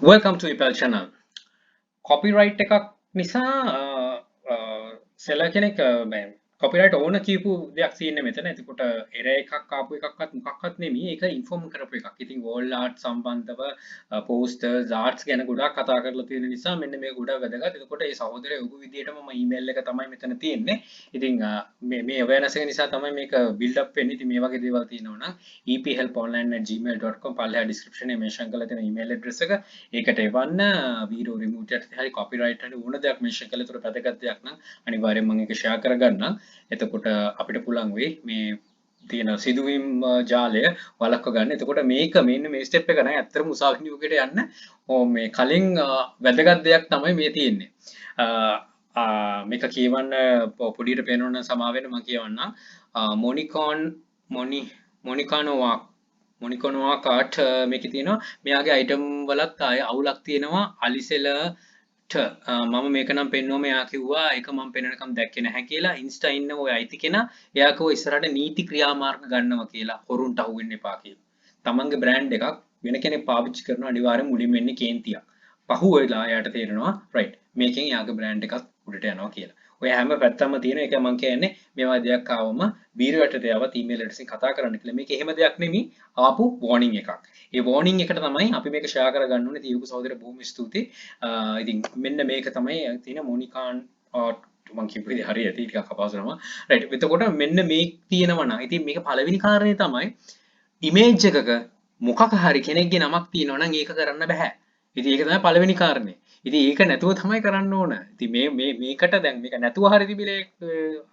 Welcome to Ipal channel. Copyright එකක් නිසා seller කෙනෙක් copyright owner කියපු දෙයක් තියෙන්නේ මෙතන. එතකොට error එකක් ආපු එකක්වත් මොකක්වත් නෙමෙයි. ඒක inform කරපු එකක්. ඉතින් wall art සම්බන්ධව posters arts ගැන ගොඩාක් කතා කරලා තියෙන නිසා මෙන්න මේක ගොඩාක් වැදගත්. එතකොට මේ සහෝදරය ඔබ විදියටම මම email එක තමයි මෙතන තියෙන්නේ. ඉතින් මේ awareness එක නිසා තමයි මේක build up වෙන්නේ. ඉතින් මේ වගේ දේවල් තියෙනවා නම් ephelponline@gmail.com පල්ලෙහා description එකේ mention කරලා තියෙන email address එක ඒකට එවන්න video remove එකකට හරි copyright හරි ඕන දෙයක් mention කරලා ඒතර වැදගත් දෙයක් නම් අනිවාර්යෙන් මම ඒක share කරගන්නම්. එතකොට අපිට පුළුවන් වෙයි මේ තියෙන සිදුවීම් ජාලය වළක්ව ගන්න. එතකොට මේක මෙන්න මේ ස්ටෙප් එක නෑ ඇත්තටම උසාවි නියෝගයට යන්න. මේ කලින් වැදගත් දෙයක් තමයි මේ තියෙන්නේ. මේක කියවන්න පොඩියට පේනවනම් සමා වෙන්න මම කියවන්නම්. මොනිකෝනෝවා කාට් මේකේ තියෙනවා. මෙයාගේ අයිටම් වලත් ආය අවුලක් තියෙනවා. අලිසෙලට මම මේක නම් පෙන්නුවම එයා කිව්වා ඒක මම පෙන්වනකම් දැක්කේ නැහැ කියලා. ඉන්ස්ටා ඉන්න ඔය අයිති කෙනා එයා කිව්වා ඉස්සරහට නීති ක්‍රියාමාර්ග ගන්නවා කියලා. හොරුන්ට අහු වෙන්න එපා කියලා. තමන්ගේ බ්‍රෑන්ඩ් එකක් වෙන කෙනෙක් පාවිච්චි කරනවා අනිවාර්යෙන් මුලින් වෙන්නේ කේන්තියක්. පහු වෙලා එයාට තේරෙනවා රයිට් මේකෙන් එයාගේ බ්‍රෑන්ඩ් එකක් උඩට යනවා කියලා. ඔය හැම පැත්තම තියෙන එක මම කියන්නේ මේවා දෙයක් ආවම බීරයටට යවත් ඊමේල් එකකින් කතා කරන්න කියලා. මේක එහෙම දෙයක් නෙමෙයි ආපු warning එකක්. ඒ warning එකට තමයි අපි මේක share කරගන්න ඕනේ. තියුකු සහෝදර බොහොම ස්තුතියි. ඉතින් මෙන්න මේක තමයි තියෙන මොනිකාන් මම කියපු විදිහ හරි ඇති ටිකක් අපහසුනම. රයිට්. එතකොට මෙන්න මේ තියෙනවා නම් ඉතින් මේක පළවෙනි කාරණේ තමයි image එකක මොකක හරි කෙනෙක්ගේ නමක් තියෙනවා නම් ඒක කරන්න බෑ. ඉතින් ඒක තමයි පළවෙනි කාරණේ. ඉතින් ඒක නැතුව තමයි කරන්න ඕන. ඉතින් මේකට දැන් මේක නැතුව හරි තිබිලේ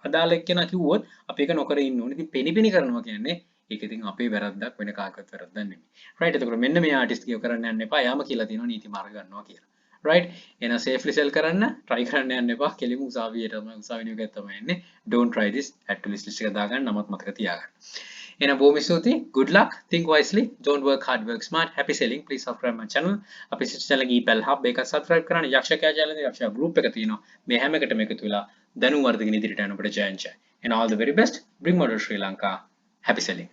අදාළ එක්කෙනා කිව්වොත් අපි ඒක නොකර ඉන්න ඕනේ. ඉතින් පෙනිපෙනි කරනවා කියන්නේ ඒක ඉතින් අපේ වැරද්දක් වෙන කාකවත් වැරද්දක් නෙමෙයි. රයිට්. එතකොට මෙන්න මේ ආටිස්ට් කියව කරන්න යන්න එපා. යාම කියලා තියෙනවා නීති මාර්ග ගන්නවා කියලා. රයිට්. එහෙනම් සේෆ්ලි සෙල් කරන්න try කරන්න යන්න එපා. කෙලිම උසාවියට තමයි උසාවි නියෝගයක් තමයි එන්නේ. Don't try this. add to list එක දාගන්න නමත් මතක තියාගන්න. එහෙනම් බොහොම ස්තුතියි. Good luck. Think wisely. Don't work hard, work smart. Happy selling. Please subscribe my channel. අපේ sister channel එක epal hub එක subscribe කරන්න. යක්ෂකයා channel එක යක්ෂයා group එක තියෙනවා. මේ හැම එකටම එකතු වෙලා දැනුම් වර්ධගෙන ඉදිරියට යන්න අපිට ජයන් ජය. And all the very best. Bring model Sri Lanka. Happy selling.